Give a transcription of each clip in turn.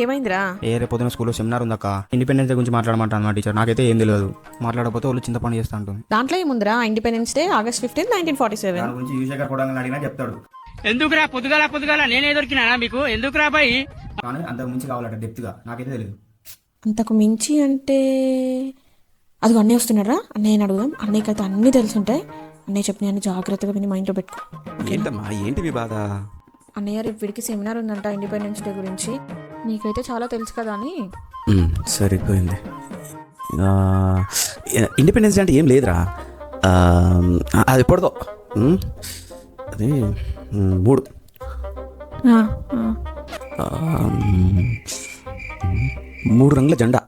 ఏమైందిరా? రేపు పొద్దున స్కూల్లో సెమినార్ ఉందక్క. ఇండిపెండెన్స్ డే గురించి మాట్లాడమంటాను మా టీచర్. నాకైతే ఏం తెలియదు. మాట్లాడకపోతే వాళ్ళు చింతపండు చేస్తా ఉంటుంది. దాంట్లో ఏముందిరా? Independence day August 15, 1947. దాని గురించి యూజర్ కూడా అడిగినా చెప్తాడు. ఎందుకురా పొద్దుగాల నేనే దొరికినా మీకు? ఎందుకురా బాయ్? కానీ అంతకు మించి కావాలట డెప్త్ గా. నాకైతే తెలియదు. అంతకు మించి అంటే అది అన్నయ్య వస్తున్నారా? అన్నయ్యని అడుగుదాం. అన్నయ్యకి అయితే అన్నీ తెలుసుంటాయి. అన్నయ్య చెప్పిన అన్ని జాగ్రత్తగా విని మైండ్లో పెట్టుకో. ఏంటమ్మా, ఏంటి మీ బాధ? అన్నయ్య రేపు వీడికి సెమినార్ ఉందంట ఇండిపెండెన్స్ డే గురించి. నీకైతే చాలా తెలుసు కదా అని. సరిపోయింది. ఇండిపెండెన్స్ డే అంటే ఏం లేదురా. అది ఎప్పటిదో అది 3 రంగుల జెండా.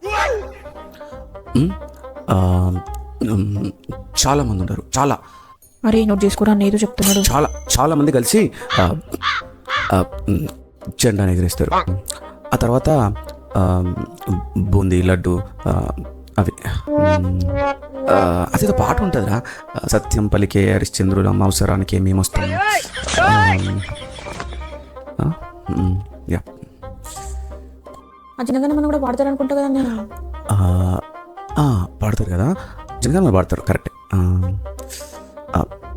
చాలా మంది ఉంటారు. అరే నోట్ చేసుకోరా, అన్నయ్యతో చెప్తున్నాడు. చాలా మంది కలిసి జెండాని ఎగిరేస్తారు. ఆ తర్వాత బూందీ లడ్డు అవి. అదేదో పాట ఉంటుందిరా, సత్యం పలికే హరిశ్చంద్రుల అవసరానికి మేము వస్తాము. జనగణమన కూడా పాడతారు అనుకుంటా కదా అన్నయ్య. పాడతారు కదా, జనగణమన పాడతారు. కరెక్టే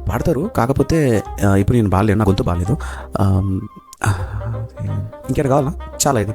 పాడతారు. కాకపోతే ఇప్పుడు నేను బాగాలేను, నా గొంతు బాగాలేదు. ఇంకేట కావాలా? చాలా ఇది.